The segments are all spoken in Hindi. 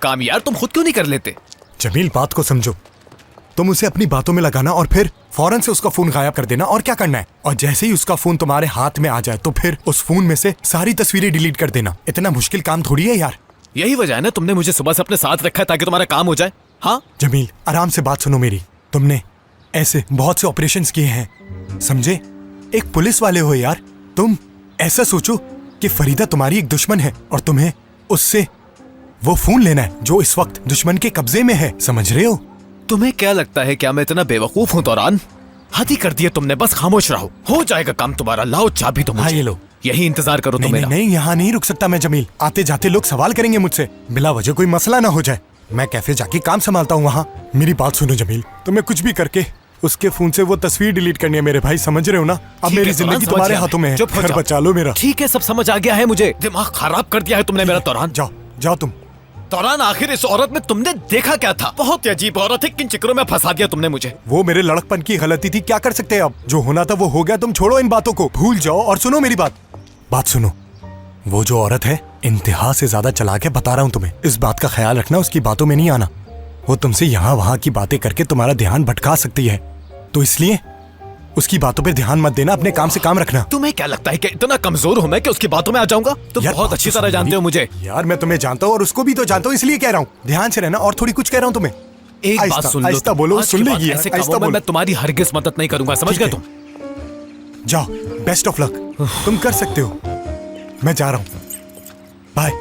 काम यार, तुम खुद क्यों नहीं कर लेते? जमील, बात को समझो। तुम उसे अपनी बातों में लगाना और फिर फौरन से उसका फोन गायब कर देना। और क्या करना है, और जैसे ही उसका फोन तुम्हारे हाथ में आ जाए तो फिर उस फोन में से सारी तस्वीरें डिलीट कर देना। इतना मुश्किल काम थोड़ी है यार। यही वजह है ना तुमने मुझे सुबह से अपने साथ रखा है ताकि तुम्हारा काम हो जाए। हाँ जमील, आराम से बात सुनो मेरी। तुमने ऐसे बहुत से ऑपरेशंस किए हैं, समझे? एक पुलिस वाले हो यार तुम। ऐसा सोचो कि फरीदा तुम्हारी एक दुश्मन है और तुम्हें उससे वो फोन लेना है जो इस वक्त दुश्मन के कब्जे में है, समझ रहे हो? तुम्हें क्या लगता है, क्या मैं इतना बेवकूफ हूँ तौरान? हद ही कर दिया तुमने, बस खामोश रहो, हो जाएगा काम तुम्हारा। लाओ चाबी तो मुझे। हाँ, ये लो। यही इंतजार करो तुम मेरा। नहीं, यहाँ नहीं रुक सकता मैं जमील। आते जाते लोग सवाल करेंगे मुझसे, बिला वजह कोई मसला ना हो जाए। मैं कैफे जाके काम संभालता हूँ वहाँ। मेरी बात सुनो जमील, तुम्हें कुछ भी करके उसके फोन से वो तस्वीर डिलीट करनी है मेरे भाई, समझ रहे हो ना? अब मेरी जिंदगी तुम्हारे हाथों में है। घर बचा लो मेरा। ठीक है, सब समझ आ गया है मुझे। दिमाग खराब कर दिया है तुमने मेरा तौरान। जाओ जाओ तुम। तौरान, आखिर इस औरत में तुमने देखा क्या था? बहुत ही अजीब औरत है, किन चक्करों में फंसा दिया तुमने मुझे। वो मेरे लड़कपन की गलती थी, क्या कर सकते हैं अब? जो होना था वो हो गया। तुम छोड़ो इन बातों को, भूल जाओ और सुनो मेरी बात सुनो। वो जो औरत है इंतहा से ज्यादा चालाक है, बता रहा हूँ तुम्हें। इस बात का ख्याल रखना, उसकी बातों में नहीं आना। वो तुमसे यहाँ वहाँ की बातें करके तुम्हारा ध्यान भटका सकती है, तो इसलिए उसकी बातों पे ध्यान मत देना, अपने काम से काम रखना। तुम्हें क्या लगता है कि इतना कमजोर हूँ मैं कि उसकी बातों में आ जाऊंगा? तुम बहुत अच्छी तरह जानते हो मुझे। यार मैं तुम्हें जानता हूँ और उसको भी तो जानता हूँ, इसलिए कह रहा हूँ ध्यान से रहना। और थोड़ी कुछ कह रहा हूँ तुम्हें। एक बात सुन लो, आहिस्ता बोलो, सुन लेगी। ऐसे कामों में मैं तुम्हारी हरगिज मदद नहीं करूंगा, समझ गए तुम? जाओ, बेस्ट ऑफ लक, तुम कर सकते हो। मैं जा रहा हूँ, बाय।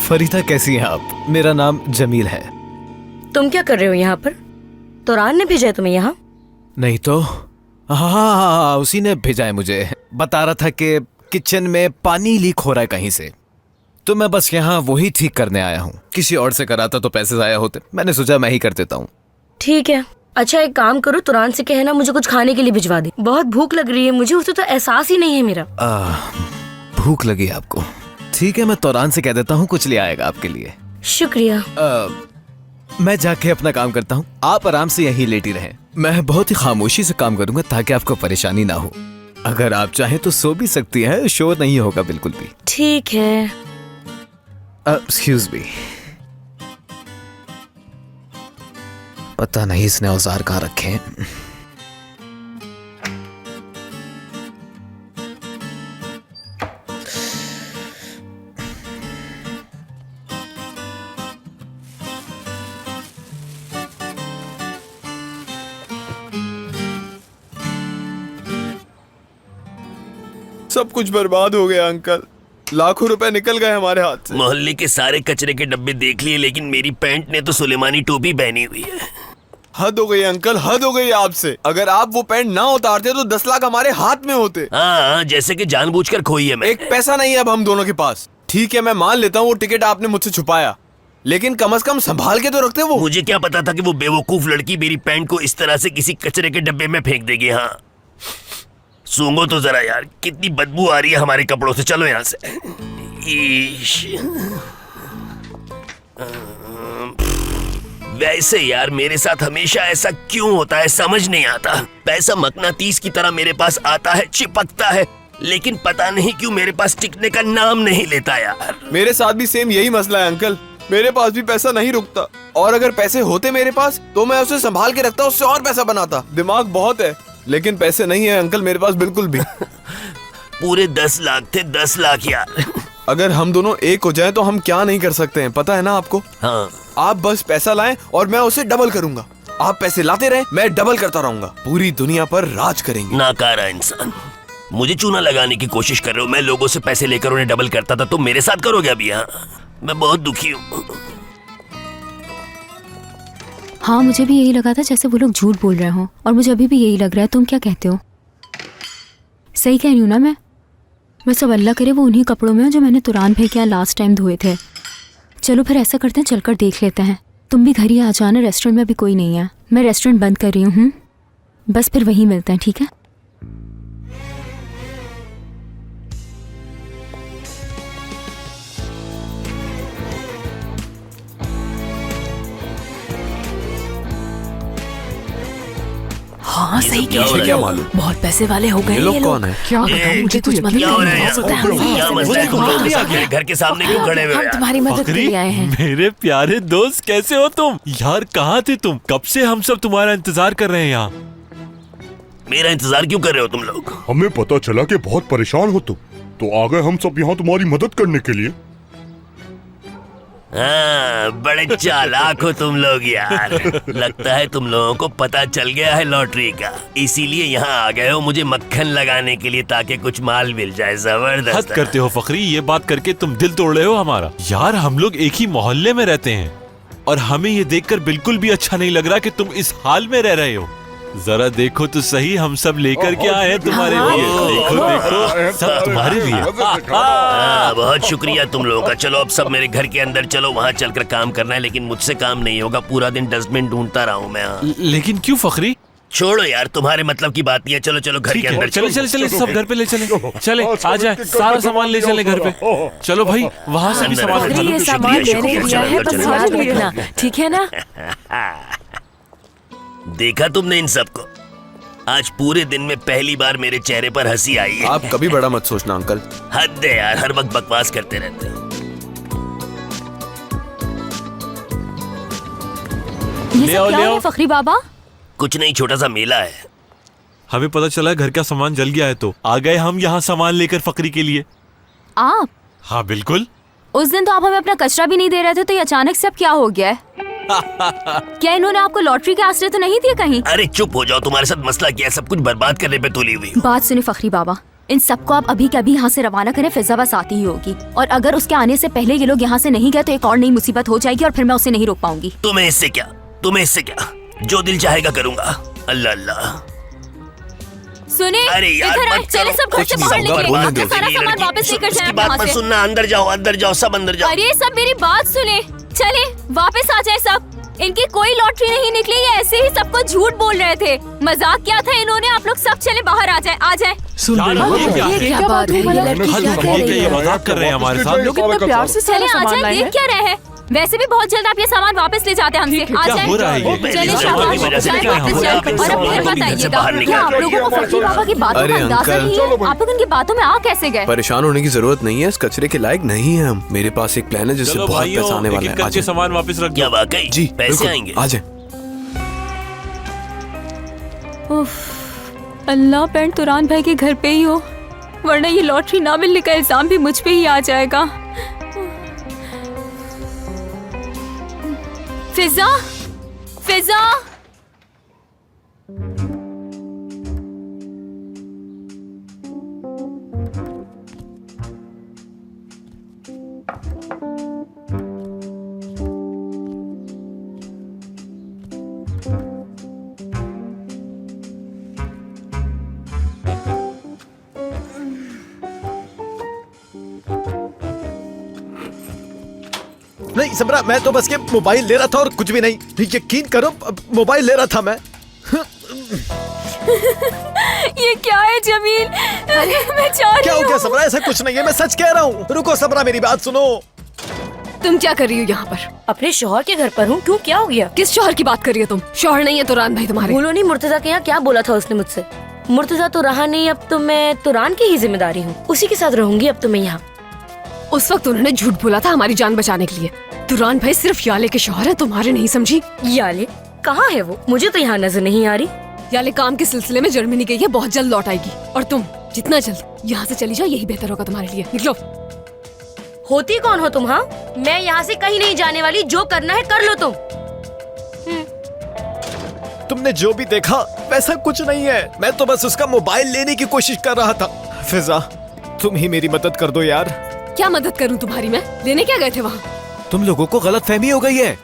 फरीदा, कैसी हैं आप? मेरा नाम जमील है। तुम क्या कर रहे हो यहाँ पर? तौरान ने भेजा है तुम्हें यहाँ? नहीं तो। हाँ, उसी ने भेजा है मुझे। बता रहा था कि किचन में पानी लीक हो रहा है कहीं से, तो मैं बस यहाँ वही ठीक करने आया हूँ। किसी और से कराता तो पैसे ज़ाया होते, मैंने सोचा मैं ही कर देता हूँ। ठीक है, अच्छा एक काम करो, तुरान से कहना मुझे कुछ खाने के लिए भिजवा दे। बहुत भूख लग रही है मुझे, उसे तो एहसास ही नहीं है मेरा। भूख लगी आपको? ठीक है, मैं तौरान से कह देता हूँ, कुछ ले आएगा आपके लिए। शुक्रिया। मैं जाके अपना काम करता हूँ, आप आराम से यहीं लेटी रहें। मैं बहुत ही खामोशी से काम करूंगा ताकि आपको परेशानी ना हो। अगर आप चाहें तो सो भी सकती हैं, शोर नहीं होगा बिल्कुल भी। ठीक है। एक्सक्यूज मी, पता नहीं इसने औजार कहाँ रखे हैं। सब कुछ बर्बाद हो गया अंकल, लाखों रुपए निकल गए हमारे हाथ से। मोहल्ले के सारे कचरे के डब्बे देख लिए, लेकिन मेरी पैंट ने तो सुलेमानी टोपी पहनी हुई है। हद हो गई अंकल, हद हो गई आपसे। अगर आप वो पैंट ना उतारते तो 10 लाख हमारे हाथ में होते। हाँ, जैसे कि जानबूझकर खोई है मैं। एक पैसा नहीं है अब हम दोनों के पास। ठीक है, मैं मान लेता हूँ वो टिकट आपने मुझसे छुपाया, लेकिन कम से कम संभाल के तो रखते वो। मुझे क्या पता था कि वो बेवकूफ लड़की मेरी पैंट को इस तरह से किसी कचरे के डब्बे में फेंक देगी। हाँ, सूंघो तो जरा यार, कितनी बदबू आ रही है हमारे कपड़ों से। चलो यहाँ से। वैसे यार मेरे साथ हमेशा ऐसा क्यों होता है समझ नहीं आता। पैसा मकनातीस की तरह मेरे पास आता है, चिपकता है, लेकिन पता नहीं क्यों मेरे पास टिकने का नाम नहीं लेता यार। मेरे साथ भी सेम यही मसला है अंकल, मेरे पास भी पैसा नहीं रुकता। और अगर पैसे होते मेरे पास तो मैं उसे संभाल के रखता, उससे और पैसा बनाता। दिमाग बहुत है लेकिन पैसे नहीं है अंकल मेरे पास बिल्कुल भी। पूरे 10 लाख थे, 10 लाख यार। अगर हम दोनों एक हो जाएं तो हम क्या नहीं कर सकते हैं, पता है ना आपको? हाँ, आप बस पैसा लाएं और मैं उसे डबल करूंगा। आप पैसे लाते रहें, मैं डबल करता रहूंगा। पूरी दुनिया पर राज करेंगे। नाकारा इंसान, मुझे चूना लगाने की कोशिश कर रहे हो। मैं लोगों से पैसे लेकर उन्हें डबल करता था, तुम मेरे साथ करोगे अभी? हाँ, मैं बहुत दुखी हूँ। हाँ, मुझे भी यही लगा था जैसे वो लोग झूठ बोल रहे हो, और मुझे अभी भी यही लग रहा है। तुम क्या कहते हो? सही कह रही हूँ ना मैं? बस अब अल्लाह करे वो उन्हीं कपड़ों में हो जो मैंने तुरान भाई के यहाँ लास्ट टाइम धोए थे। चलो फिर ऐसा करते हैं, चलकर देख लेते हैं। तुम भी घर ही आ जाना, रेस्टोरेंट में अभी कोई नहीं है। मैं रेस्टोरेंट बंद कर रही हूँ। बस फिर वहीं मिलते हैं, ठीक है? हाँ सही क्या कह हो रही रहा है? हो। मालूम? बहुत पैसे वाले हो गए ये लोग ये कौन है? क्या बताऊं, मुझे कुछ मदद क्या हो रहा है करनी यहाँ? है। क्या मसला है तुम लोगों के साथ? मेरे घर के सामने क्यों खड़े हुए हो हम यार? तुम्हारी मदद के फकरी, लिए आए हैं। मेरे प्यारे दोस्त कैसे हो तुम? यार कहाँ थे तुम? कब से हम सब तुम्हारा इंतजार कर रहे हैं यहाँ। मेरा इंतजार क्यों कर रहे हो तुम लोग? हमें पता चला कि बहुत परेशान हो तुम, तो आ गए हम सब यहाँ तुम्हारी मदद करने के लिए। हाँ, बड़े चालाक हो तुम लोग यार। लगता है तुम लोगों को पता चल गया है लॉटरी का, इसीलिए यहाँ आ गए हो मुझे मक्खन लगाने के लिए ताकि कुछ माल मिल जाए। हद जबरदस्त। करते हो फकरी, ये बात करके तुम दिल तोड़ रहे हो हमारा। यार हम लोग एक ही मोहल्ले में रहते हैं और हमें ये देखकर बिल्कुल भी अच्छा नहीं लग रहा कि तुम इस हाल में रह रहे हो। जरा देखो तो सही, हम सब लेकर के आए हैं तुम्हारे लिए। देखो देखो, सब तुम्हारे लिए। हाँ, बहुत शुक्रिया तुम लोगों का। चलो अब सब मेरे घर के अंदर चलो, वहाँ चलकर काम करना है, लेकिन मुझसे काम नहीं होगा। पूरा दिन डस्टबिन ढूंढता रहा हूँ मैं। हाँ। लेकिन क्यों फकरी? छोड़ो यार, तुम्हारे मतलब की बात नहीं है। चलो चलो घर ठीक के है, अंदर चले चले चले, सब घर पे ले चले। चले आ जाए, सारा सामान ले चले घर पे। चलो भाई, वहाँ से भी अंदर सामान आ उठा जाओ। लो। ये शुक्रिया, सामान शुक्रिया, मैंने दिया चलो, है, बस चलो, याद चलो। रखना, ठीक है ना? देखा तुमने इन सबको? आज पूरे दिन में पहली बार मेरे चेहरे पर हंसी आई है। आप कभी बड़ा मत सोचना अंकल। हद है यार, हर वक्त बकवास करते रहते हो। ये ले सब आओ, क्या ले है आओ। फकरी बाबा? कुछ नहीं, छोटा सा मेला है। हमें पता चला घर का सामान जल गया है, तो आ गए हम यहाँ सामान लेकर फकरी के लिए। आप हाँ बिल्कुल। उस दिन तो आप हमें अपना कचरा भी नहीं दे रहे थे, तो ये अचानक से अब क्या हो गया है? क्या इन्होंने आपको लॉटरी के आसरे तो नहीं दिए कहीं? अरे चुप हो जाओ, तुम्हारे साथ मसला क्या है? सब कुछ बर्बाद करने पे तुली हुई। बात सुने फखरी बाबा, इन सबको आप अभी के अभी यहाँ से रवाना करें, फिजा बस आती ही होगी। और अगर उसके आने से पहले ये लोग यहाँ से नहीं गए तो एक और नई मुसीबत हो जाएगी और फिर मैं उसे नहीं रोक पाऊंगी। तुम्हें इससे क्या, तुम्हें इससे क्या? जो दिल चाहेगा करूंगा। अल्लाह अल्लाह। सुने, अरे यार, इधर आए, मत चले करो। सब घर कुछ से नहीं बाहर होगा, निकले, बोलने अपना दो। सारा ये सामान लड़की, वापस लेकर उसकी जाए बात यहाँ मत से। सुनना। अंदर जाओ, अंदर जाओ, सब अंदर जाओ। अरे सब मेरी बात सुने, चले वापस आ जाए सब। इनकी कोई लॉटरी नहीं निकली, ये ऐसे ही सबको झूठ बोल रहे थे। मजाक क्या था इन्होंने? आप लोग सब चले बाहर आ जाए, आ जाए। यार, ये क्या? ये क्या बात है? ये लड़की हद क्या हो कह गई, रही ये है? मजाक कर रहे हैं हमारे साथ। लोग इतना प्यार से चले सारा आ सामान जाए, लाए देख हैं। क्या रहे हैं? वैसे भी बहुत जल्द आप ये सामान वापस ले जाते हैं हमसे। आ क्या जाए, हो रहा है ये? चले मेरी शाबाश, सामान की वजह से जाए निकले वापस हम। जाए। आप इस और अब सामान फिर को घर से बताइएगा, बाहर क्या आप निकाल। लोगों को फकीर बाबा की बातों अरे का अंदाजा अंकल। नहीं है? आप लोग उनकी बातों में आ कैसे गए? परेशान होने की जरूरत नहीं है, इस कचरे के लायक नहीं है हम। मेरे पास एक प्लान है जिससे चलो बहुत भाइयों, पैसा आने एक वाला एक है। आ करके जाए। सामान वापस रख क्या दो। वाकई जी पैसे बिल्कुल, आएंगे? आ जाए। उफ, अल्लाह पैंट तुरान भाई के घर पे ही हो, वरना ये लॉटरी ना मिलने का इल्जाम भी मुझ पे ही आ जाएगा। फिजा, फिजा, नहीं समरा, मैं तो बस ये मोबाइल ले रहा था और कुछ भी नहीं। यकीन करो, मोबाइल ले रहा था मैं। ये क्या है जमील? अरे मैं चाह रही क्या हो हूँ। गया समरा? ऐसा कुछ नहीं है, मैं सच कह रहा हूँ। रुको समरा, मेरी बात सुनो। तुम क्या कर रही हो यहाँ पर? अपने शौहर के घर पर हूँ, क्यों क्या हो गया? किस शौहर की बात कर रही हो तुम? शौहर नहीं है तुरान भाई तुम्हारे। बोलो नहीं, मुर्तजा के यहाँ क्या बोला था उसने मुझसे? मुर्तजा तो रहा नहीं, अब तो मैं तुरान की ही जिम्मेदारी हूँ, उसी के साथ रहूंगी अब तो मैं यहाँ। उस वक्त उन्होंने झूठ बोला था हमारी जान बचाने के लिए। तुरान भाई सिर्फ याले के शौहर है, तुम्हारे नहीं, समझी? याले कहाँ है वो? मुझे तो यहाँ नजर नहीं आ रही। याले काम के सिलसिले में जर्मनी गई है, बहुत जल्द लौट आएगी। और तुम जितना जल्द यहाँ से चली जाओ यही बेहतर होगा तुम्हारे लिए। निकलो। होती कौन हो तुम? हाँ, मैं यहाँ से कहीं नहीं जाने वाली, जो करना है कर लो तुम। तुमने जो भी देखा वैसा कुछ नहीं है। मैं तो बस उसका मोबाइल लेने की कोशिश कर रहा था। फिजा, तुम ही मेरी मदद कर दो यार। क्या मदद करूँ तुम्हारी मैं? लेने क्या गए थे वहाँ? तुम लोगों को गलतफहमी हो गई है।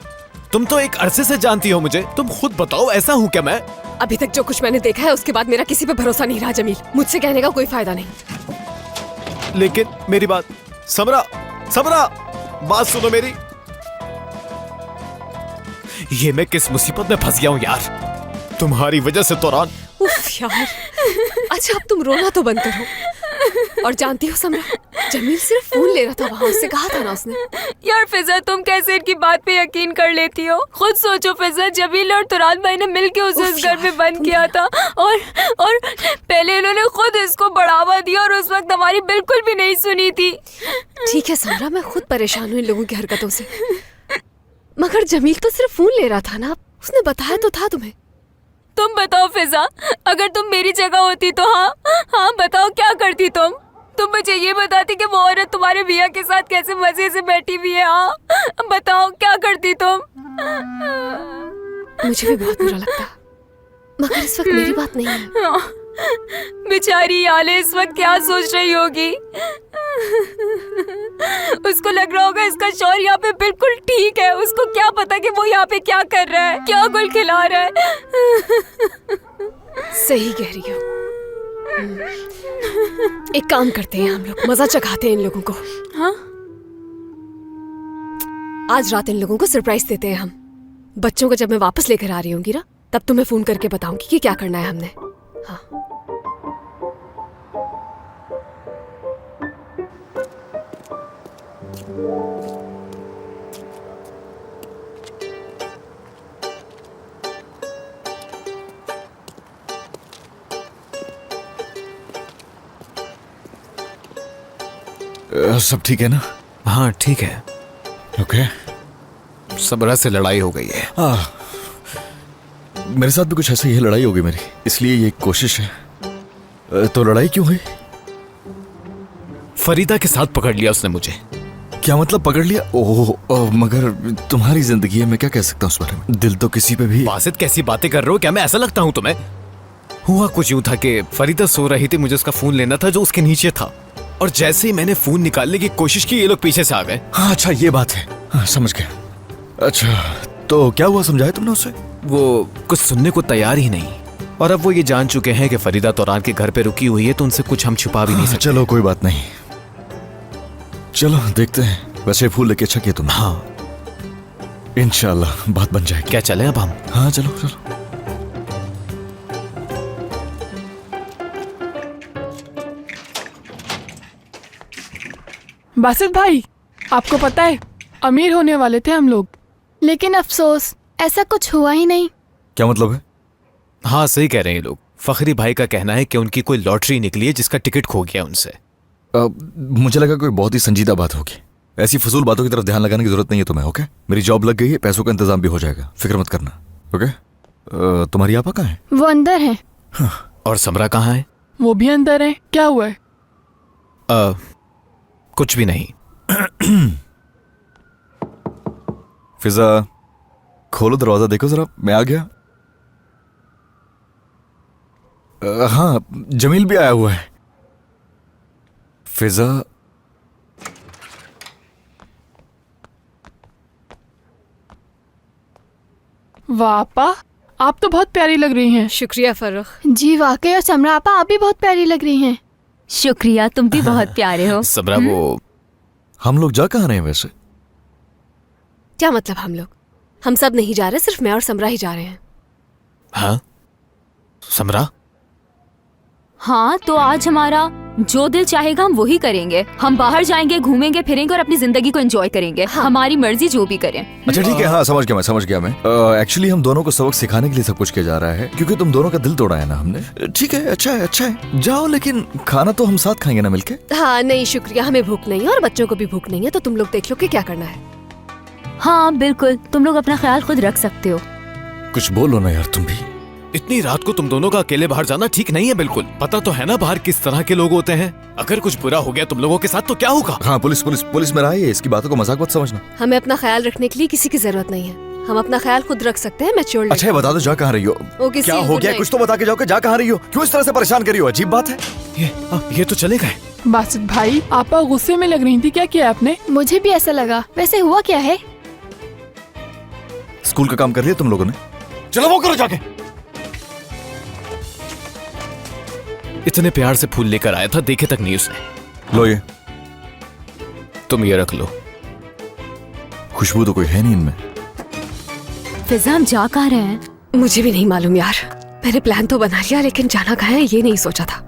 तुम तो एक अरसे से जानती हो मुझे। तुम खुद बताओ, ऐसा हूँ क्या मैं? अभी तक जो कुछ मैंने देखा है उसके बाद मेरा किसी पे भरोसा नहीं रहा जमील। मुझसे कहने का कोई फायदा नहीं। लेकिन मेरी बात समरा, समरा, बात सुनो मेरी। ये मैं किस मुसीबत में फंस गया हूँ यार, तुम्हारी वजह से तुरान। उफ यार। अच्छा अब तुम रोना तो बंद करो। और जानती हो समरा, जमील सिर्फ फोन ले रहा था वहाँ, उससे कहा था ना उसने। यार फिजा, तुम कैसे इनकी बात पे यकीन कर लेती हो? खुद सोचो फिजा, जमील और तुरान भाई ने मिलके उसे इस घर में बंद किया था और पहले इन्होंने खुद इसको बढ़ावा दिया और उस वक्त हमारी बिल्कुल भी नहीं सुनी थी। ठीक है समरा, मैं खुद परेशान हूँ इन लोगों की हरकतों से, मगर जमील तो सिर्फ फोन ले रहा था ना, उसने बताया तो था तुम्हें। तुम बताओ फिजा, अगर तुम मेरी जगह होती तो हाँ बताओ क्या करती तुम? तुम मुझे ये बताती कि वो औरत तुम्हारे भैया के साथ कैसे मजे से बैठी हुई है। हाँ बताओ क्या करती तुम? मुझे भी बहुत बुरा लगता, मगर इस वक्त मेरी बात नहीं है। बेचारी आले इस वक्त क्या सोच रही होगी? उसको लग रहा होगा इसका शौहर यहाँ पे बिल्कुल ठीक है, उसको क्या पता कि वो यहाँ पे क्या कर रहा है, क्या गुल खिला रहा है। सही कह रही हो। एक काम करते हैं हम लोग, मजा चखाते हैं इन लोगों को। हाँ आज रात इन लोगों को सरप्राइज देते हैं हम। बच्चों को जब मैं वापस लेकर आ रही होंगी ना, तब तुम्हें फोन करके बताऊंगी कि क्या करना है हमने। हाँ सब ठीक है ना? हाँ ठीक है। ओके, सबरा से लड़ाई हो गई है। मेरे साथ भी कुछ ऐसा ही है, लड़ाई हो गई मेरी, इसलिए ये कोशिश है। तो लड़ाई क्यों हुई? फरीदा के साथ पकड़ लिया उसने मुझे। क्या मतलब पकड़ लिया? ओह, मगर तुम्हारी जिंदगी है, मैं क्या कह सकता हूँ उस बारे में। दिल तो किसी पे भी। बासित कैसी बातें कर रहे हो? क्या मैं ऐसा लगता हूँ तुम्हें? हुआ कुछ यूं था कि फरीदा सो रही थी, मुझे उसका फोन लेना था जो उसके नीचे था, और जैसे ही मैंने फोन निकालने की कोशिश की ये लोग पीछे से आ गए। हाँ अच्छा ये बात है, हाँ, समझ गया। अच्छा तो क्या हुआ, समझाया तुमने उससे? वो कुछ सुनने को तैयार ही नहीं, और अब वो ये जान चुके हैं कि फरीदा तुरान के घर पे रुकी हुई है, तो उनसे कुछ हम छुपा भी नहीं सकते। चलो कोई बात नहीं, चलो देखते हैं। वैसे फूल लेके अच्छा किया तुमने। हाँ इंशाल्लाह बात बन जाएगी। क्या चले अब हम? हाँ चलो चलो। बासित भाई, आपको पता है अमीर होने वाले थे हम लोग, लेकिन अफसोस ऐसा कुछ हुआ ही नहीं। क्या मतलब है? हाँ सही कह रहे हैं ये लोग। फखरी भाई का कहना है कि उनकी कोई लॉटरी निकली है जिसका टिकट खो गया उनसे। मुझे लगा कोई बहुत ही संजीदा बात होगी। ऐसी फजूल बातों की तरफ ध्यान लगाने की जरूरत नहीं है तुम्हें। ओके, मेरी जॉब लग गई है, पैसों का इंतजाम भी हो जाएगा, फिक्र मत करना। ओके, तुम्हारी आपा कहाँ है? वो अंदर है। और समरा कहाँ है? वो भी अंदर है। क्या हुआ है? कुछ भी नहीं। फिजा खोलो दरवाजा, देखो जरा, मैं आ गया। हाँ जमील भी आया हुआ है। फिजा वाह आपा, आप तो बहुत प्यारी लग रही हैं। शुक्रिया फर्रुख। जी वाकई, और समरा आपा आप भी बहुत प्यारी लग रही हैं। शुक्रिया, तुम भी बहुत प्यारे हो। समरा वो हम लोग जा कहाँ रहे हैं वैसे? क्या मतलब हम लोग? हम सब नहीं जा रहे, सिर्फ मैं और समरा ही जा रहे हैं। हाँ समरा? हाँ तो आज हमारा जो दिल चाहेगा हम वही करेंगे। हम बाहर जाएंगे, घूमेंगे फिरेंगे और अपनी जिंदगी को एंजॉय करेंगे। हाँ। हमारी मर्जी जो भी करें। अच्छा ठीक है, हाँ समझ गया मैं। एक्चुअली हम दोनों को सबक सिखाने के लिए सब कुछ किया जा रहा है, क्योंकि तुम दोनों का दिल तोड़ा है ना हमने। ठीक है, अच्छा है जाओ, लेकिन खाना तो हम साथ खाएंगे ना मिलके। हाँ नहीं शुक्रिया, हमें भूख नहीं है और बच्चों को भी भूख नहीं है, तो तुम लोग देख लो कि क्या करना है। हाँ बिल्कुल, तुम लोग अपना ख्याल खुद रख सकते हो। कुछ बोलो ना यार तुम भी। इतनी रात को तुम दोनों का अकेले बाहर जाना ठीक नहीं है बिल्कुल। पता तो है ना बाहर किस तरह के लोग होते हैं। अगर कुछ बुरा हो गया तुम लोगों के साथ तो क्या होगा? हाँ पुलिस में रहा है, इसकी बातों को मजाक मत समझना। हमें अपना ख्याल रखने के लिए किसी की जरूरत नहीं है, हम अपना ख्याल खुद रख सकते हैं। मैच्योर। अच्छा ये बता दो, जा कहाँ रही हो? क्या हो गया? कुछ तो बता के जाओ कि जा कहाँ रही हो, क्यों इस तरह से परेशान करी हो? अजीब बात है ये तो चले गए। बासित भाई, आपा गुस्से में लग रही थी, क्या किया आपने? मुझे भी ऐसा लगा। वैसे हुआ क्या है? स्कूल का काम कर लिया तुम लोगों ने? चलो वो करो जाके। इतने प्यार से फूल लेकर आया था, देखे तक नहीं उसने। लो ये, तुम ये रख लो। खुशबू तो कोई है नहीं इनमें। फिजा हम जा कहाँ रहे हैं? मुझे भी नहीं मालूम यार। मैंने प्लान तो बना लिया, लेकिन जाना कहाँ है ये नहीं सोचा था।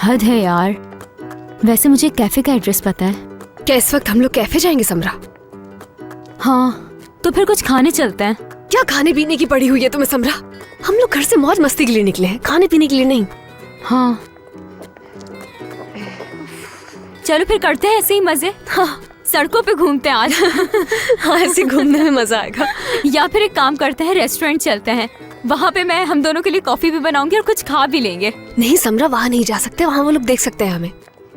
हद है यार। वैसे मुझे कैफे का एड्रेस पता है। क्या इस वक्त हम लोग कैफे जाएंगे समरा? हाँ, तो फिर कुछ खाने चलते हैं। क्या खाने पीने की पड़ी हुई है तुम्हें समरा? हम लोग घर से मौज मस्ती के लिए निकले हैं, खाने पीने के लिए नहीं। हाँ, चलो फिर करते हैं ऐसे ही मजे। हाँ, सड़कों पे घूमते हैं आज। हाँ, ऐसे घूमने में मजा आएगा। या फिर एक काम करते हैं, रेस्टोरेंट चलते हैं। वहाँ पे मैं हम दोनों के लिए कॉफी भी बनाऊंगी और कुछ खा भी लेंगे। नहीं समरा, वहाँ नहीं जा सकते, वहाँ वो लोग देख सकते हैं हमें।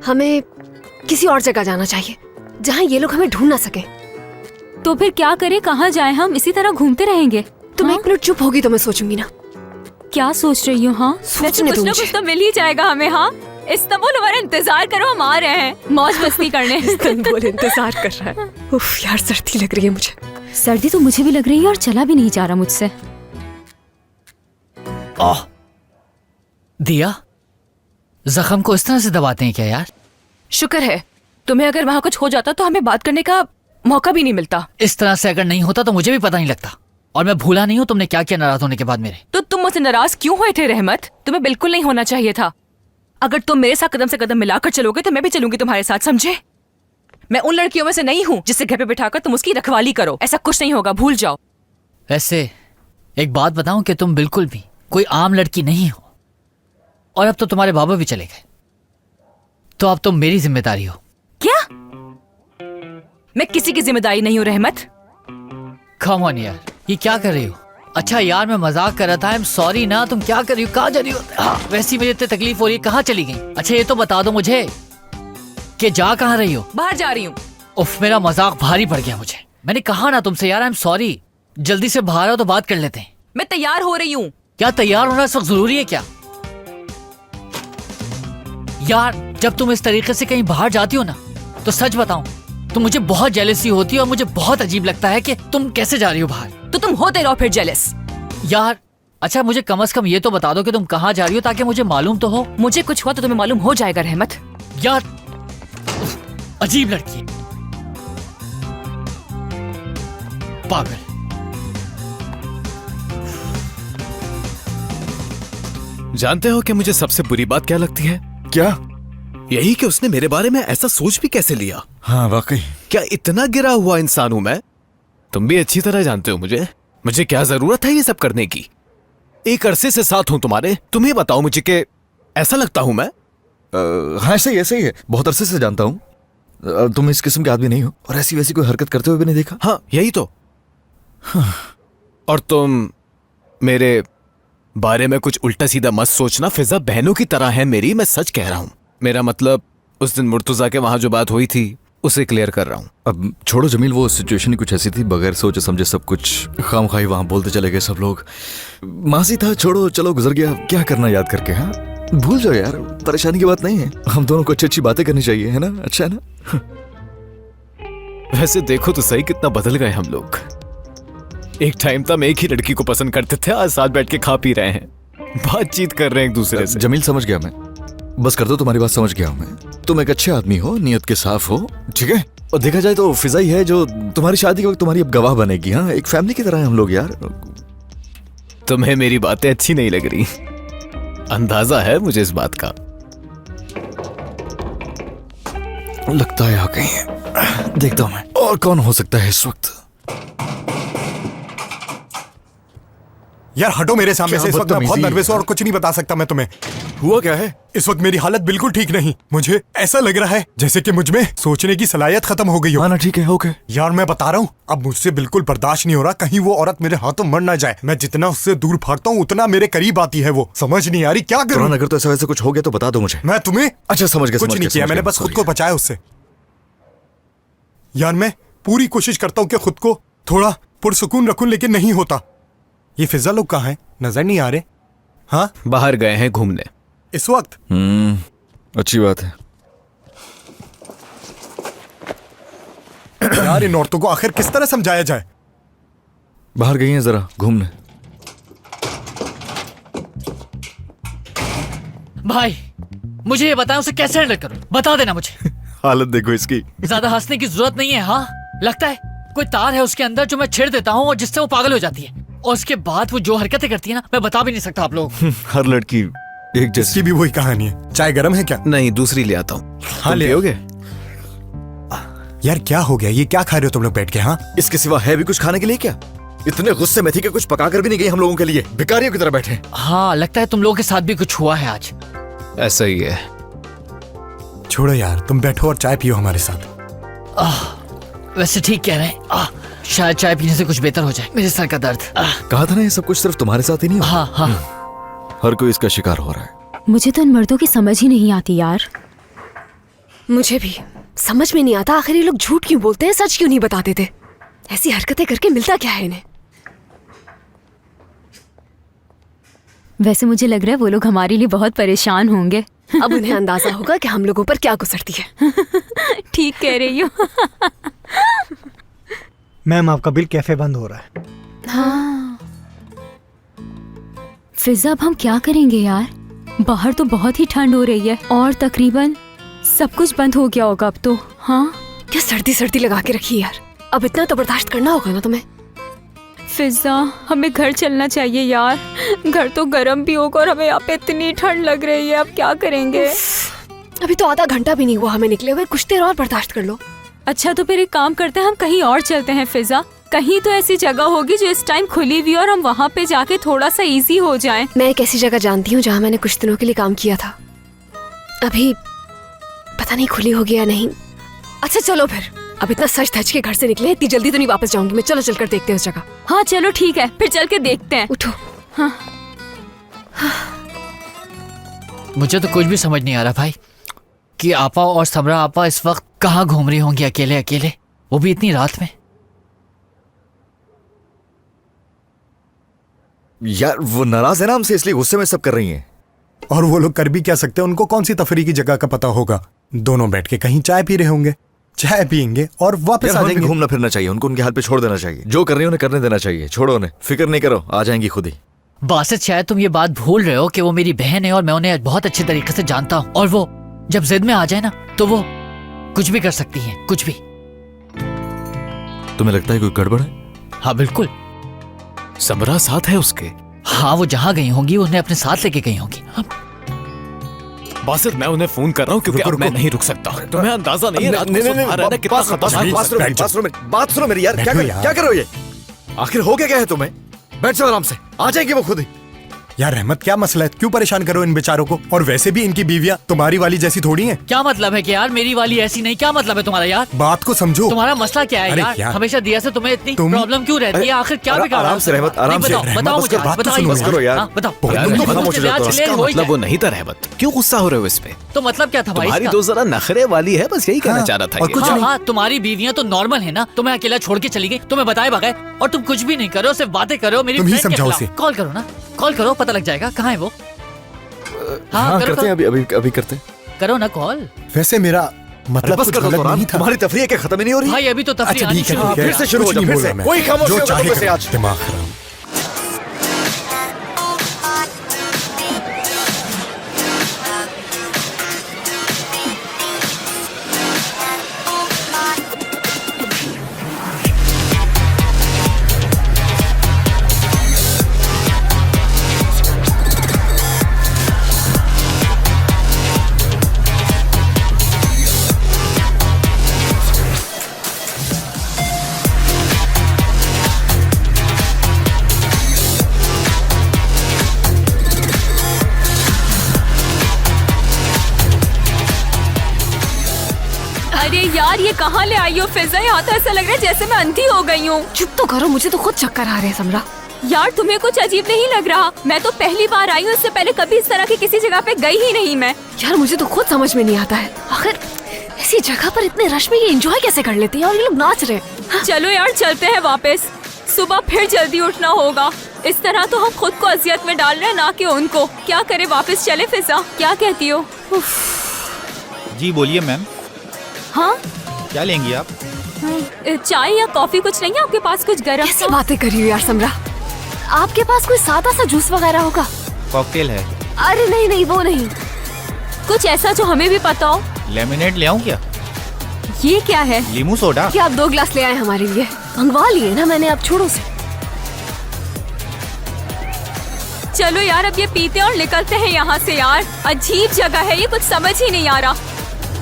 हमें किसी और जगह जाना चाहिए जहाँ ये लोग हमें ढूंढ ना सके। तो फिर क्या करें, कहाँ जाएं? हम इसी तरह घूमते रहेंगे। तुम हाँ? एक मिनट चुप होगी तो मैं सोचूंगी ना। क्या सोच रही हो? हाँ, सोचने वैसे कुछ दो ना मुझे। कुछ तो मिल ही जाएगा हमें। हाँ, इस्तांबुल, हमारा इंतजार करो, हम आ रहे हैं मौज मस्ती करने। इस्तांबुल इंतजार कर रहा है। उफ यार, सर्दी लग रही है मुझे। सर्दी तो मुझे भी लग रही है और चला भी नहीं जा रहा मुझसे। दिया, जख्म को इस तरह से दबाते हैं क्या यार? शुक्र है, तुम्हें अगर वहाँ कुछ हो जाता तो हमें बात करने का मौका भी नहीं मिलता। इस तरह से अगर नहीं होता तो मुझे भी पता नहीं लगता। और मैं भूला नहीं हूँ तुमने क्या किया नाराज होने के बाद मेरे। तो तुम मुझसे नाराज क्यों हुए थे रहमत? तुम्हें बिल्कुल नहीं होना चाहिए था। अगर तुम मेरे साथ कदम से कदम मिलाकर चलोगे तो मैं भी चलूंगी तुम्हारे साथ, समझे? मैं उन लड़कियों में से नहीं हूँ जिससे घर पे बिठाकर तुम उसकी रखवाली करो। ऐसा कुछ नहीं होगा, भूल जाओ। वैसे एक बात बताऊं कि तुम बिल्कुल भी कोई आम लड़की नहीं हो। और अब तो तुम्हारे बाबा भी चले गए, तो अब तुम मेरी जिम्मेदारी हो। क्या? मैं किसी की जिम्मेदारी नहीं हूँ रहमत। कम ऑन यार, ये क्या कर रही हो? अच्छा यार, मैं मजाक कर रहा था। आई एम सॉरी ना। तुम क्या कर रही हो? कहाँ जा रही हो? हाँ, वैसी मुझे इतनी तकलीफ हो रही है। कहाँ चली गई? अच्छा ये तो बता दो मुझे कि जा कहाँ रही हो? बाहर जा रही हूँ। उफ, मेरा मजाक भारी पड़ गया मुझे। मैंने कहा ना तुमसे यार, आई एम सॉरी। जल्दी से बाहर आओ तो बात कर लेते हैं। मैं तैयार हो रही हूँ। क्या तैयार होना इस वक्त जरूरी है क्या? यार जब तुम इस तरीके से कहीं बाहर जाती हो ना, तो सच बताऊं तो मुझे बहुत जेलसी होती है और मुझे बहुत अजीब लगता है कि तुम कैसे जा रही हो बाहर। तो तुम होते रहो फिर जेलस। यार अच्छा, मुझे कम से कम ये तो बता दो कि तुम कहाँ जा रही हो, ताकि मुझे मालूम तो हो। मुझे कुछ हुआ तो तुम्हें मालूम हो जाएगा रहमत। यार अजीब लड़की है, पागल। जानते हो कि मुझे सबसे बुरी बात क्या लगती है? क्या? यही कि उसने मेरे बारे में ऐसा सोच भी कैसे लिया। हाँ वाकई। क्या इतना गिरा हुआ इंसान हूं मैं? तुम भी अच्छी तरह जानते हो मुझे क्या जरूरत है ये सब करने की। एक अरसे से साथ हूं तुम्हारे, तुम ही बताओ मुझे कि ऐसा लगता हूं मैं? हाँ ऐसे ही है। बहुत अरसे से जानता हूँ। तुम इस किस्म के आदमी नहीं हो और ऐसी वैसी कोई हरकत करते हुए भी नहीं देखा। हाँ यही तो। हाँ। और तुम मेरे बारे में कुछ उल्टा सीधा मत सोचना। फिजा बहनों की तरह है मेरी, मैं सच कह रहा हूं। मेरा मतलब उस दिन मुर्तजा के वहां जो बात हुई थी उसे क्लियर कर रहा हूं। अब छोड़ो जमील, वो सिचुएशन ही कुछ ऐसी थी, बगैर सोचे समझे सब कुछ खामखाई वहां बोलते चले गए सब लोग। मासी था, छोड़ो, चलो गुजर गया, क्या करना याद करके। हाँ भूल जाओ यार, परेशानी की बात नहीं है। हम दोनों को अच्छी अच्छी बातें करनी चाहिए, है ना? अच्छा है ना? वैसे देखो तो सही, कितना बदल गए हम लोग। एक टाइम था हम एक ही लड़की को पसंद करते थे, आज साथ बैठ के खा पी रहे हैं, बातचीत कर रहे हैं एक दूसरे से। जमील समझ गया मैं, बस कर दो, तुम्हारी बात समझ गया हूं मैं। तुम एक अच्छे आदमी हो, नियत के साफ हो, ठीक है? और देखा जाए तो फिजा ही है जो तुम्हारी शादी के वक्त तुम्हारी अब गवाह बनेगी। हाँ, एक फैमिली की तरह है हम लोग यार। तुम्हें मेरी बातें अच्छी नहीं लग रही, अंदाजा है मुझे इस बात का। लगता है आ गई है, देखता हूं मैं और कौन हो सकता है इस वक्त। यार हटो मेरे सामने से, इस वक्त मैं बहुत नर्वस हूं और कुछ नहीं बता सकता मैं तुम्हें। हुआ क्या है? इस वक्त मेरी हालत बिल्कुल ठीक नहीं। मुझे ऐसा लग रहा है जैसे कि मुझ में सोचने की सलाहियत खत्म हो गई हो। हाँ ना, ठीक है, ओके। यार मैं बता रहा हूँ, अब मुझसे बिल्कुल बर्दाश्त नहीं हो रहा, कहीं वो औरत मेरे हाथों मर ना जाए। मैं जितना उससे दूर भागता हूँ उतना मेरे करीब आती है वो। समझ नहीं आ रही क्या करूँ। अगर तो ऐसा वैसे कुछ हो गया तो बता दो मुझे। मैं तुम्हें अच्छा समझ गया, कुछ नहीं किया, मैंने बस खुद को बचाया उससे। यार मैं पूरी कोशिश करता हूँ कि खुद को थोड़ा पुरसुकून रखूं, लेकिन नहीं होता। ये फिजा लोग कहाँ हैं? नजर नहीं आ रहे। हाँ, बाहर गए हैं घूमने इस वक्त। अच्छी बात है। यार इन औरतों को आखिर किस तरह समझाया जाए? बाहर गई हैं जरा घूमने। भाई मुझे ये बताएं, उसे कैसे हैंडल करूं? बता देना मुझे। हालत देखो इसकी। ज्यादा हंसने की जरूरत नहीं है। हाँ, लगता है कोई तार है उसके अंदर जो मैं छेड़ देता हूँ और जिससे वो पागल हो जाती है, और उसके बाद वो जो हरकतें करती है ना, मैं बता भी नहीं सकता आप लोग। हर लड़की एक जैसी। भी वही कहानी है। चाय गर्म है क्या? नहीं, दूसरी ले आता हूँ। हाँ तुम ले पियोगे? यार क्या हो गया, ये क्या खा रहे हो तुम लोग बैठ के? हाँ इसके सिवा है भी कुछ खाने के लिए क्या? इतने गुस्से में थी कि कुछ पका कर भी नहीं गई हम लोगों के लिए, भिखारियों की तरह बैठे। हाँ लगता है तुम लोगों के साथ भी कुछ हुआ है आज। ऐसा ही है। छोड़ो यार, तुम बैठो और चाय पियो हमारे साथ। वैसे ठीक कह रहे हैं, शायद चाय पीने से कुछ बेहतर हो जाए मेरे सर का दर्द। कहा था ना ये सब कुछ सिर्फ तुम्हारे साथ ही नहीं हो। हाँ हाँ हर कोई इसका शिकार हो रहा है। मुझे तो इन मर्दों की समझ ही नहीं आती यार। मुझे भी समझ में नहीं आता आखिर ये लोग झूठ क्यों बोलते हैं, सच क्यों नहीं बता देते। ऐसी हरकतें करके मिलता क्या है इन्हें। वैसे मुझे लग रहा है वो लोग हमारे लिए बहुत परेशान होंगे। अब उन्हें अंदाजा होगा कि हम लोगों पर क्या गुजरती है। ठीक कह रही हो। मैम आपका बिल कैफे बंद हो रहा है। हाँ फिजा अब हम क्या करेंगे यार? बाहर तो बहुत ही ठंड हो रही है और तकरीबन सब कुछ बंद हो गया होगा अब तो। हाँ क्या सर्दी सर्दी लगा के रखी यार, अब इतना तो बर्दाश्त करना होगा ना तुम्हें। फिजा हमें घर चलना चाहिए यार, घर तो गर्म भी होगा और हमें यहाँ पे इतनी ठंड लग रही है, अब क्या करेंगे? अभी तो आधा घंटा भी नहीं हुआ हमें निकले हुए, कुछ देर और बर्दाश्त कर लो। अच्छा तो फिर एक काम करते हैं, हम कहीं और चलते हैं फिजा। कहीं तो ऐसी जगह होगी जो इस टाइम खुली हुई और हम वहाँ पे जाके थोड़ा सा इजी हो जाए। मैं एक ऐसी जगह जानती हूँ जहाँ मैंने कुछ दिनों के लिए काम किया था, अभी पता नहीं खुली होगी या नहीं। अच्छा चलो फिर, अब इतना सच धज के घर से निकले, इतनी जल्दी तो नहीं वापस जाऊंगी मैं। चलो चलकर देखते हैं उस जगह। हाँ चलो ठीक है, फिर चल के देखते हैं। उठो। हाँ मुझे तो कुछ भी समझ नहीं आ रहा भाई कि आपा और समरा आपा इस वक्त कहाँ घूम रही होंगी अकेले अकेले, वो भी इतनी रात में। यार वो नाराज है ना हमसे, इसलिए गुस्से में सब कर रही हैं। और वो लोग कर भी क्या सकते हैं, उनको कौन सी तफरीह की जगह का पता होगा। दोनों बैठ के कहीं चाय पी रहे होंगे, चाय पियेंगे और वापस आ जाएंगे। घूमना फिरना चाहिए उनको, उनके हाथ पे छोड़ देना चाहिए। जो कर रही है उन्हें करने देना चाहिए, छोड़ो उन्हें, फिक्र नहीं करो, आ जाएंगी खुद ही। बासित शायद तुम ये बात भूल रहे हो कि वो मेरी बहन है और मैं उन्हें बहुत अच्छे तरीके से जानता हूँ, और वो जब जिद में आ जाए ना तो वो कुछ भी कर सकती है, कुछ भी। तुम्हें लगता है कोई गड़बड़ है? हाँ बिल्कुल। समरा साथ है उसके? हाँ वो जहाँ गई होंगी उन्हें अपने साथ लेके गई होंगी। बासित मैं उन्हें फोन कर रहा हूँ क्योंकि अब मैं नहीं रुक सकता। तुम्हें अंदाजा नहीं है रात को सुबह रहना कितना खतरनाक। बात सुनो मेरी यार, क्या करो ये? आखिर हो क्या है तुम्हें? बैठ जाओ आराम से, आ जाएंगे वो खुद ही। यार रहमत क्या मसला है, क्यों परेशान करो इन बेचारों को? और वैसे भी इनकी बीवियां तुम्हारी वाली जैसी थोड़ी हैं। क्या मतलब है कि यार मेरी वाली ऐसी नहीं, क्या मतलब है तुम्हारा यार? बात को समझो। तुम्हारा मसला क्या है यार? हमेशा दिया से तुम्हें इतनी प्रॉब्लम क्यों रहती है? आखिर क्या बिगाड़ा? आराम से रहमत, आराम से। बताओ मुझे, बताओ यार, बताओ। मतलब वो नहीं था रहमत, क्यों गुस्सा हो रहे हो इस पे? तो मतलब क्या था भाई? तुम्हारी तो जरा नखरे वाली है, बस यही कहना चाह रहा था। हाँ तुम्हारी बीवियां तो नॉर्मल है ना, तुम्हें अकेला छोड़ के चली गई, तुम्हें बताए बगैर, और तुम कुछ भी नहीं करो, सिर्फ बातें करो। मेरी तुम ही समझाओ उसे। कॉल करो ना, कॉल करो, पता लग जाएगा कहाँ है वो। हाँ करते हैं, अभी करते हैं। करो ना कॉल। वैसे मेरा मतलब बस कर दो, तुम्हारी तफरीह के खत्म ही नहीं हो रही। भाई अभी तो तफरीह आनी शुरू हो गई। फिर से शुरू हो जाए, फिर से कोई खामोश नहीं होगा फिर से आज। दिमाग खराब। यार ये कहाँ ले आई हो फिजा? यहाँ तो ऐसा लग रहा है जैसे मैं अंधी हो गई हूँ। चुप तो करो, मुझे तो खुद चक्कर आ रहे हैं समरा। यार तुम्हें कुछ अजीब नहीं लग रहा? मैं तो पहली बार आई हूँ, इससे पहले कभी इस तरह की किसी जगह पे गई ही नहीं मैं। यार मुझे तो खुद समझ में नहीं आता है, आखिर ऐसी जगह पर इतने रश में ये एंजॉय कैसे कर लेते हैं और ये लोग नाच रहे हैं। चलो यार चलते हैं वापस, सुबह फिर जल्दी उठना होगा। इस तरह तो हम खुद को अजियत में डाल रहे हैं, ना कि उनको। क्या करे, वापस चले फिजा? क्या कहती हो? जी बोलिए मैम। हाँ क्या लेंगी आप? चाय या कॉफी कुछ नहीं है आपके पास? कुछ गर्म? कैसी बातें कर रही हो यार समरा, आपके पास कोई सादा सा जूस वगैरह होगा? कॉकटेल है। अरे नहीं नहीं वो नहीं, कुछ ऐसा जो हमें भी पता हो। लेमनेड ले आऊं क्या? ये क्या है? लीमू सोडा। क्या आप 2 गिलास ले आए हमारे लिए? मंगवा लिए ना मैंने, आप छोड़ो से। चलो यार अब ये पीते और निकलते हैं यहाँ से। यार अजीब जगह है ये, कुछ समझ ही नहीं आ रहा।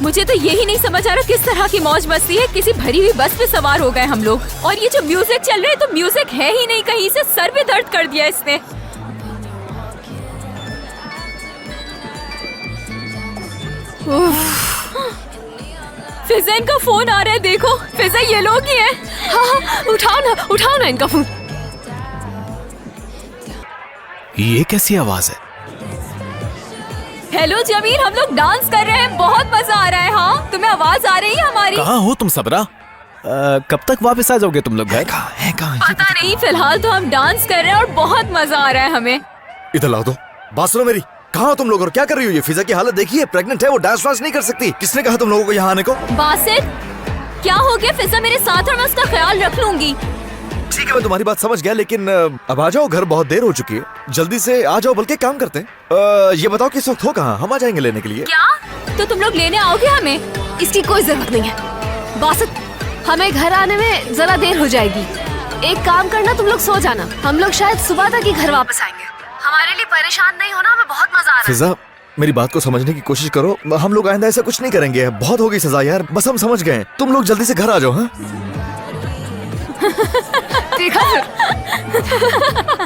मुझे तो यही नहीं समझ आ रहा किस तरह की मौज मस्ती है। किसी भरी हुई बस पे सवार हो गए हम लोग, और ये जो म्यूजिक चल रहा है तो म्यूजिक है ही नहीं कहीं से। सर भी दर्द कर दिया इसने। फिजा, इनका फोन आ रहा है, देखो। फिजा, ये लोग ही हैं। हाँ, उठाओ ना इनका फोन। ये कैसी आवाज है? हेलो जमीर, हम लोग डांस कर रहे हैं, बहुत मजा आ रहा है। हाँ, तुम्हें आवाज आ रही है हमारी? कहाँ हो तुम सबरा? कब तक वापस आ जाओगे तुम लोग? पता नहीं, फिलहाल तो हम डांस कर रहे हैं और बहुत मजा आ रहा है हमें। इधर लाओ तो, बात सुनो मेरी। कहाँ हो तुम लोग और क्या कर रही हो? ये फिजा की हालत देखिए, प्रेग्नेंट है, वो डांस वांस नहीं कर सकती। किसने कहा तुम लोगों को यहाँ आने को? बासित, क्या हो गया? फिजा मेरे साथ और मैं उसका ख्याल रख लूंगी। ठीक है, मैं तुम्हारी बात समझ गया, लेकिन अब आ जाओ, घर बहुत देर हो चुकी है। जल्दी से आ जाओ, बल्कि काम करते हैं। ये बताओ किस वक्त हो कहाँ? हम आ जाएंगे लेने के लिए। क्या? तो तुम लोग लेने आओगे हमें? इसकी कोई जरूरत नहीं है बासित, हमें घर आने में जरा देर हो जाएगी। एक काम करना, तुम लोग सो जाना, हम लोग शायद सुबह तक ही घर वापस आएंगे। हमारे लिए परेशान नहीं होना, हमें बहुत मजा आ रहा है। फिजा, मेरी बात को समझने की कोशिश करो। हम लोग आइंदा ऐसा कुछ नहीं करेंगे। बहुत हो गई सजा यार, बस हम समझ गए। तुम लोग जल्दी से घर आ जाओ। हाँ,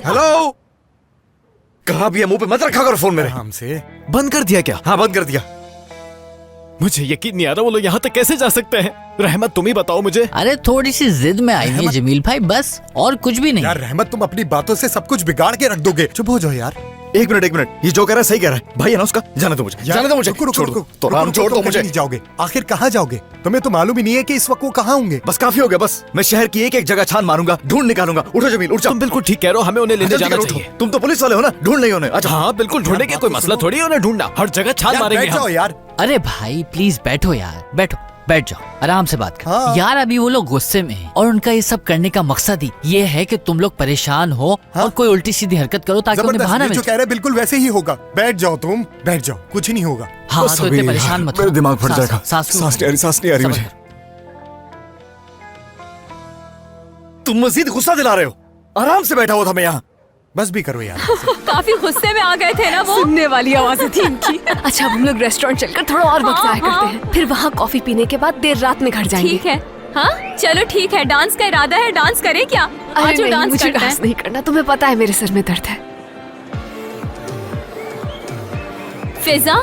हेलो, कहाँ भी है? मुंह पे मत रखा करो फोन मेरे। हमसे बंद कर दिया क्या? हाँ, बंद कर दिया। मुझे यकीन नहीं आ रहा वो लोग यहाँ तक कैसे जा सकते हैं। रहमत, तुम ही बताओ मुझे। अरे थोड़ी सी जिद में आई है जमील भाई, बस, और कुछ भी नहीं। यार रहमत, तुम अपनी बातों से सब कुछ बिगाड़ के रख दोगे। चुप हो जाओ यार। एक मिनट, ये जो कह रहा है सही कह रहा है। भाई है ना उसका, जाने दो मुझे, जाने दो मुझे। छोड़ दो तो राम, छोड़ दो मुझे। जाओगे आखिर कहाँ जाओगे? तुम्हें तो मालूम ही नहीं है कि इस वक्त वो कहाँ होंगे। बस काफी हो गया, बस मैं शहर की एक एक जगह छान मारूंगा, ढूंढ निकालूंगा। उठो जमील, उठ जाओ। तुम बिल्कुल ठीक कह रहे हो, हमें उन्हें लेने जाना चाहिए। तुम तो पुलिस वाले हो ना, ढूंढ नहीं होने। अच्छा हाँ बिल्कुल, ढूंढने का कोई मसला थोड़ी है उन्हें ढूंढना। हर जगह छान मारेंगे हम। यार, अरे भाई प्लीज बैठो यार, बैठ जाओ, आराम से बात कर। हाँ। यार अभी वो लोग गुस्से में हैं और उनका ये सब करने का मकसद ही ये है कि तुम लोग परेशान हो और कोई उल्टी सीधी हरकत करो ताकि उन्हें बहाना जो मिल कह रहे हैं बिल्कुल वैसे ही होगा। बैठ जाओ तुम, बैठ जाओ, कुछ नहीं होगा। हाँ, तो इतने परेशान मत हो। मेरा दिमाग फट जाएगा। सांस नहीं आ रही मुझे। तुम मजीद गुस्सा दिला रहे हो। आराम से बैठा हुआ था मैं यहाँ। बस भी करो यार। काफी गुस्से में आ गए थे ना वो। सुनने वाली आवाजें थी इनकी। अच्छा, अब हम लोग रेस्टोरेंट चलकर थोड़ा और वक्त जाया करते हैं, फिर वहाँ कॉफी पीने के बाद देर रात में घर जाएंगे। ठीक है, हाँ चलो ठीक है। डांस का इरादा है, डांस करें क्या? अरे आज नहीं, डांस मुझे करते डांस हैं। नहीं करना, तुम्हें पता है मेरे सर में दर्द है। फिजा,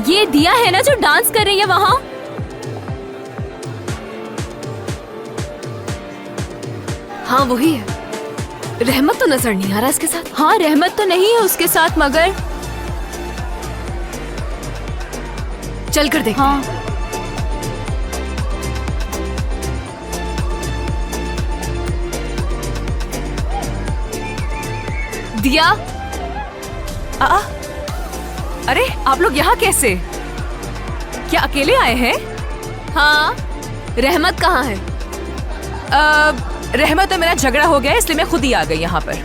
ये दिया है ना जो डांस कर रही है वहाँ? हाँ वही है। रहमत तो नजर नहीं आ रहा इसके साथ। हाँ, रहमत तो नहीं है उसके साथ, मगर चल कर देख। हाँ दिया, अरे आप लोग यहाँ कैसे? क्या अकेले आए हैं? हाँ रहमत कहाँ है? रहमत और मेरा झगड़ा हो गया इसलिए मैं खुद ही आ गई यहाँ पर।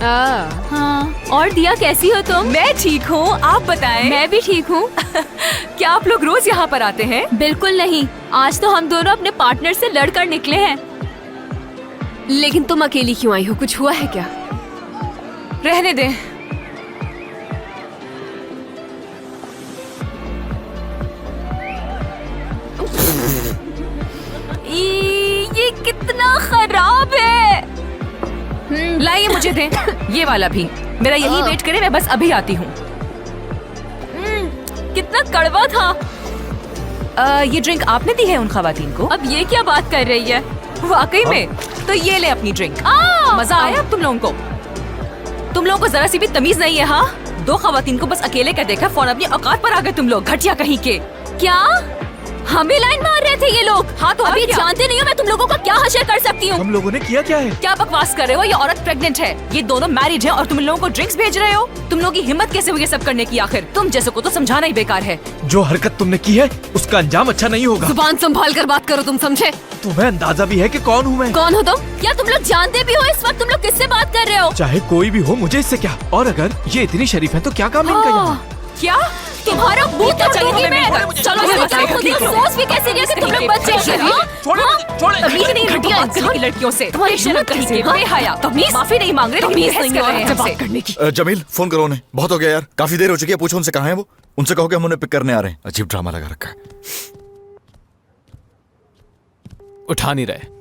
हाँ, और दिया कैसी हो तुम? मैं ठीक हूँ, आप बताएं। मैं भी ठीक हूँ। क्या आप लोग रोज यहाँ पर आते हैं? बिल्कुल नहीं, आज तो हम दोनों अपने पार्टनर से लड़कर निकले हैं। लेकिन तुम अकेली क्यों आई हो? कुछ हुआ है क्या? रहने दें। ये कितना खराब है। लाइए मुझे दें, ये वाला भी। मेरा यही वेट करे, मैं बस अभी आती हूँ। कितना कड़वा था। ये ड्रिंक आपने दी है उन खवातीन को? अब ये क्या बात कर रही है? वाकई में? तो ये ले अपनी ड्रिंक। मजा आया अब तुम लोगों को? तुम लोगों को जरा सी भी तमीज नहीं है? हाँ, दो खवातीन को बस अकेले कर देखा, फौरन अपनी औकात पर आ गए तुम लोग, घटिया कहीं के। क्या हमें लाइन मार रहे थे ये लोग? हाँ तो अभी जानते नहीं हो मैं तुम लोगों को क्या हशर कर सकती हूँ। हम लोगों ने किया क्या है? क्या बकवास कर रहे हो? ये औरत प्रेग्नेंट है, ये दोनों मैरिड है और तुम लोगों को ड्रिंक्स भेज रहे हो? तुम लोगों की हिम्मत कैसे हुई ये सब करने की? आखिर तुम जैसे को तो समझाना ही बेकार है। जो हरकत तुमने की है उसका अंजाम अच्छा नहीं होगा। जुबान संभाल कर बात करो, तुम समझे? तुम्हें अंदाजा भी है कि कौन हूँ मैं? कौन हो तुम? क्या तुम लोग जानते भी हो इस वक्त तुम लोग किससे बात कर रहे हो? चाहे कोई भी हो, मुझे इससे क्या? और अगर ये इतनी शरीफ है तो क्या काम है इनका यहाँ? क्या तुम्हारा मुंह क्या चाहिए तोड़ूंगी तुम्हें मैं। मेरे को? चलो मुझे मैं बताओ, खुद ही देख लो। सोच भी कैसे लिया कि तुम लोग बच्चे हो, हाँ? तमीज नहीं रखती बात करने की लड़कियों से। तुम्हारी शर्म हिम्मत कहीं कैसे, की, हाँ? बेहया। तमीज- माफी नहीं मांग रहे, तुम तमीज बहस नहीं कर रहे है हैं आपसे हमसे। बात करने की। जमील फोन करो उन्हें, बहुत हो गया यार, काफी देर हो चुकी है, पूछो उनसे कहाँ है वो, उनसे कहो कि हम उन्हें पिक करने आ रहे हैं। अजीब ड्रामा लगा रखा है। उठा नहीं रहे।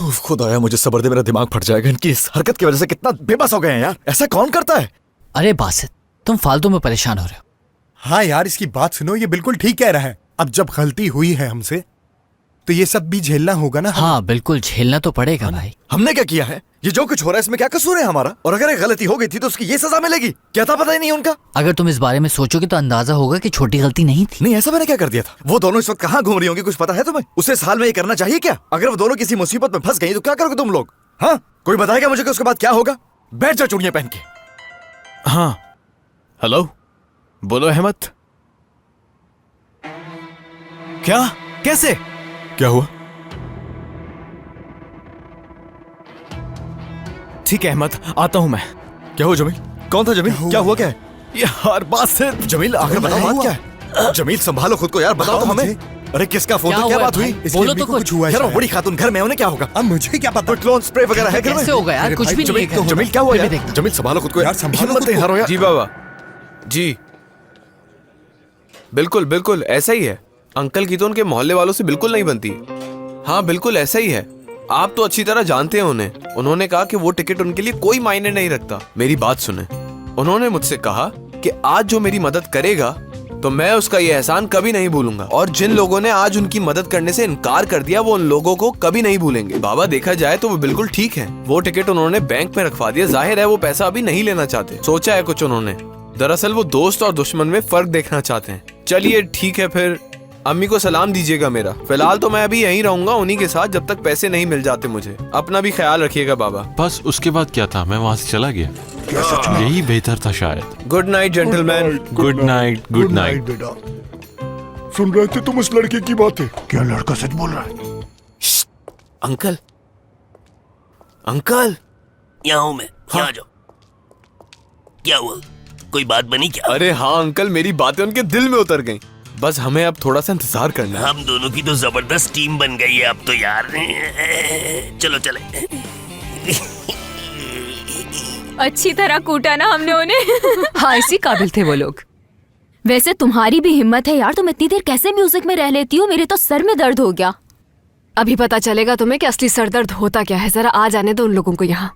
उफ, खुदाया मुझे सब्र दे, मेरा दिमाग फट जाएगा। इनकी इस हरकत की वजह से कितना बेबस हो गए हैं यार, ऐसा कौन करता है? अरे बासित, तुम फालतू में परेशान हो रहे हो। हाँ यार, इसकी बात सुनो, ये बिल्कुल ठीक कह रहा है। अब जब गलती हुई है हमसे तो ये सब भी झेलना होगा ना। हाँ बिल्कुल, झेलना तो पड़ेगा भाई। हमने क्या किया है? ये जो कुछ हो रहा है इसमें क्या कसूर है हमारा? और अगर एक गलती हो गई थी तो उसकी ये सजा मिलेगी? क्या था पता ही नहीं उनका। अगर तुम इस बारे में सोचोगे तो अंदाजा होगा कि छोटी गलती नहीं थी। नहीं, ऐसा मैंने क्या कर दिया था? वो दोनों इस वक्त कहाँ घूम रही होंगी, कुछ पता है तुम्हें? उसे इस हाल में ये करना चाहिए क्या? अगर वो दोनों किसी मुसीबत में फंस गई तो क्या करोगे तुम लोग? हाँ, कोई बताएगा मुझे कि उसके बाद क्या होगा? बैठ जाओ चूड़ियां पहन के। हाँ, हेलो, बोलो अहमद। क्या? कैसे? क्या हुआ? ठीक है अहमद, आता हूं मैं। क्या हुआ जमील? कौन था जमील? क्या हुआ? क्या है यार? बासित। जमील आखिर बताओ, बात क्या है? जमील संभालो खुद को यार, बताओ तो हमें। अरे किसका फोन था? क्या बात हुई? बोलो तो कुछ। हुआ है यार वो शायद। बड़ी खातून घर में, उन्हें क्या होगा? अब मुझे क्या पता। क्लोन स्प्रे वगैरह है घर में? कैसे होगा यार? अरे कुछ भाई, भी नहीं है। जमील क्या हुआ फिर यार? भी देखता। जमील संभालो खुद को यार, संभालो हिम्मत खुद नहीं को। हारो यार। जी बाबा जी, बिल्कुल बिल्कुल ऐसा ही है। अंकल की तो उनके मोहल्ले वालों से बिल्कुल नहीं बनती। हाँ बिल्कुल ऐसा ही है। आप तो अच्छी तरह जानते हैं उन्हें। उन्होंने कहा कि वो टिकट उनके लिए कोई मायने नहीं रखता। मेरी बात सुने, उन्होंने मुझसे कहा कि आज जो मेरी मदद करेगा तो मैं उसका ये एहसान कभी नहीं भूलूंगा, और जिन लोगों ने आज उनकी मदद करने से इनकार कर दिया वो उन लोगों को कभी नहीं भूलेंगे। बाबा देखा जाए तो वो बिल्कुल ठीक है। वो टिकट उन्होंने बैंक में रखवा दिया। जाहिर है वो पैसा अभी नहीं लेना चाहते। सोचा है कुछ उन्होंने। दरअसल वो दोस्त और दुश्मन में फर्क देखना चाहते हैं। चलिए ठीक है, फिर अम्मी को सलाम दीजिएगा मेरा। फिलहाल तो मैं अभी यहीं रहूंगा उन्हीं के साथ जब तक पैसे नहीं मिल जाते मुझे। अपना भी ख्याल रखिएगा बाबा। बस उसके बाद क्या था, मैं वहां से चला गया। यही बेहतर था शायद। Good night gentleman. Good night, good night. बेटा, सुन रहे थे तुम इस लड़के की बातें? क्या लड़का सच बोल रहा है? Uncle, uncle. यहाँ हूँ मैं, यहाँ आ जाओ। क्या हुआ? कोई बात बनी क्या? अरे हाँ अंकल, मेरी बातें उनके दिल में उतर गईं। बस हमें अब थोड़ा सा इंतजार करना है। हम दोनों की तो जबरदस्त टीम बन गई है अब तो यार। चलो चले। अच्छी तरह कूटा ना हमने उन्हें। हाँ, इसी काबिल थे वो लोग। वैसे तुम्हारी भी हिम्मत है यार, तुम इतनी देर कैसे म्यूजिक में रह लेती हो? मेरे तो सर में दर्द हो गया। अभी पता चलेगा तुम्हें कि असली सरदर्द होता क्या है। जरा आ जाने दो उन लोगों को यहाँ।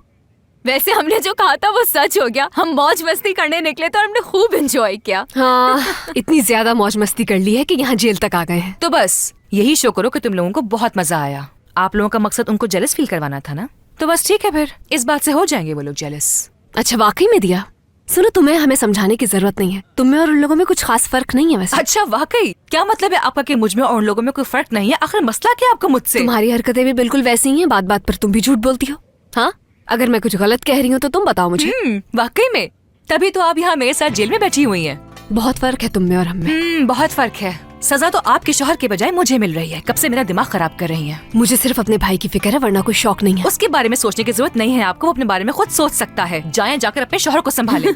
वैसे हमने जो कहा था वो सच हो गया। हम मौज मस्ती करने निकले तो हमने खूब एंजॉय किया। हाँ, इतनी ज्यादा मौज मस्ती कर ली है कि यहाँ जेल तक आ गए हैं। तो बस यही शो करो कि तुम लोगों को बहुत मजा आया। आप लोगों का मकसद उनको जेलस फील करवाना था ना, तो बस ठीक है, फिर इस बात से हो जाएंगे वो लोग जेलस। अच्छा वाकई में दिया? सुनो, तुम्हें हमें समझाने की जरूरत नहीं है। तुम में और उन लोगों में कुछ खास फर्क नहीं है वैसे। अच्छा वाकई? क्या मतलब है आपका कि मुझ में और उन लोगों में कोई फर्क नहीं है? आखिर मसला क्या आपका मुझसे? तुम्हारी हरकतें भी बिल्कुल वैसी ही हैं। बात बात पर तुम भी झूठ बोलती हो। हाँ, अगर मैं कुछ गलत कह रही हूँ तो तुम बताओ मुझे। वाकई में? तभी तो आप यहाँ मेरे साथ जेल में बैठी हुई हैं। बहुत फर्क है तुम में और हम में। बहुत फर्क है। सजा तो आपके शौहर के बजाय मुझे मिल रही है। कब से मेरा दिमाग खराब कर रही हैं। मुझे सिर्फ अपने भाई की फिक्र है, वरना कोई शौक नहीं है। उसके बारे में सोचने की जरूरत नहीं है आपको। वो अपने बारे में खुद सोच सकता है। जाएं जाकर अपने शौहर को संभालें।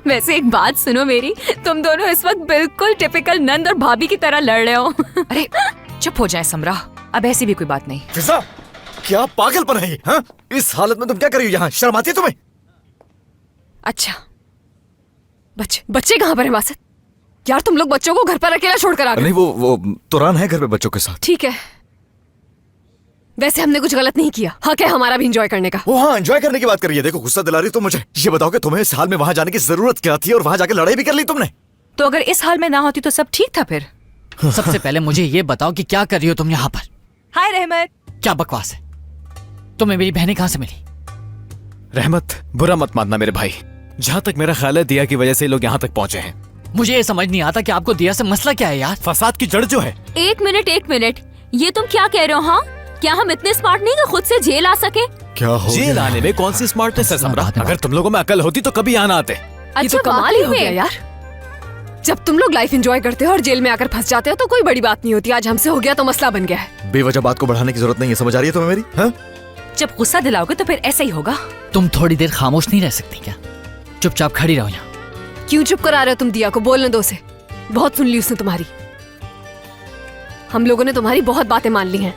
वैसे एक बात सुनो मेरी, तुम दोनों इस वक्त बिल्कुल टिपिकल नंद और भाभी की तरह लड़ रहे हो। अरे चुप हो जाए समरा, अब ऐसी भी कोई बात नहीं। फिजा, क्या पागलपन है ये? हाँ? इस हालत में तुम क्या कर रही हो यहाँ? शर्म आती है तुम्हें? अच्छा, बच्चे कहाँ पर है वासित? यार तुम लोग बच्चों को घर पर अकेला छोड़कर आ गए। नहीं, वो तुरान है घर पे बच्चों के साथ। ठीक है, वैसे हमने कुछ गलत नहीं किया। हक है हमारा भी एंजॉय करने का। वो हाँ, एंजॉय करने की बात कर रही है। देखो गुस्सा दिला रही तो मुझे ये बताओ कि तुम्हें इस हाल में वहां जाने की जरूरत क्या थी, और वहां जाके लड़ाई भी कर ली तुमने? तो अगर इस हाल में ना होती तो सब ठीक था फिर। सबसे पहले मुझे ये बताओ कि क्या कर रही हो तुम यहाँ पर? हाय रहमत। क्या बकवास है? तुम्हें मेरी बहनें कहाँ से मिली? रहमत, बुरा मत मानना मेरे भाई। जहाँ तक मेरा ख्याल है दिया की वजह से लोग यहाँ तक पहुँचे हैं। मुझे ये समझ नहीं आता कि आपको दिया से मसला क्या है यार? फसाद की जड़ जो है। एक मिनट, ये तुम क्या कह रहे हो? हाँ, क्या हम इतने स्मार्ट नहीं कि खुद से जेल आ सके? क्या हो जेल आने में कौन सी स्मार्टनेस है समरा? अगर तुम लोगों में अकल होती तो कभी यहाँ ना आते। ये तो कमाल ही हो गया यार। जब तुम लोग लाइफ एंजॉय करते हो और जेल में आकर फंस जाते हो तो कोई बड़ी बात नहीं होती। आज हमसे हो गया तो मसला बन गया है। बेवजह बात को बढ़ाने की जरूरत नहीं है, समझ आ रही है तुम्हें मेरी? हाँ? जब गुस्सा दिलाओगे तो फिर ऐसा ही होगा। तुम थोड़ी देर खामोश नहीं रह सकती क्या? चुपचाप खड़ी रहो यहाँ। क्यों चुप करा रहे हो तुम दिया को? बोलने दो उसे। बहुत सुन ली उसने तुम्हारी। हम लोगों ने तुम्हारी बहुत बातें मान ली हैं।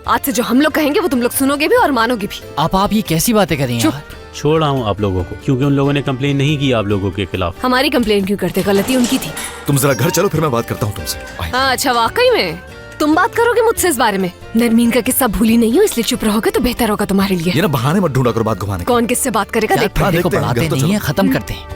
आज से जो हम लोग कहेंगे वो तुम लोग सुनोगे भी और मानोगे भी। आप ये कैसी बातें कर रही हैं यार? छोड़ रहा हूँ आप लोगों को, क्योंकि उन लोगों ने कंप्लेन नहीं की आप लोगों के खिलाफ। हमारी कंप्लेन क्यों करते? गलती उनकी थी। तुम जरा घर चलो, फिर मैं बात करता हूँ तुमसे। हाँ अच्छा, वाकई में तुम बात करोगे मुझसे इस बारे में? नरमीन का किस्सा भूली नहीं हो, इसलिए चुप रहोगे तो बेहतर होगा तुम्हारे लिए। ये ना बहाने मत ढूंढा करो बात घुमाने के। कौन किससे बात करेगा? यार, देखते हैं। पढ़ाते नहीं है, खत्म करते हैं।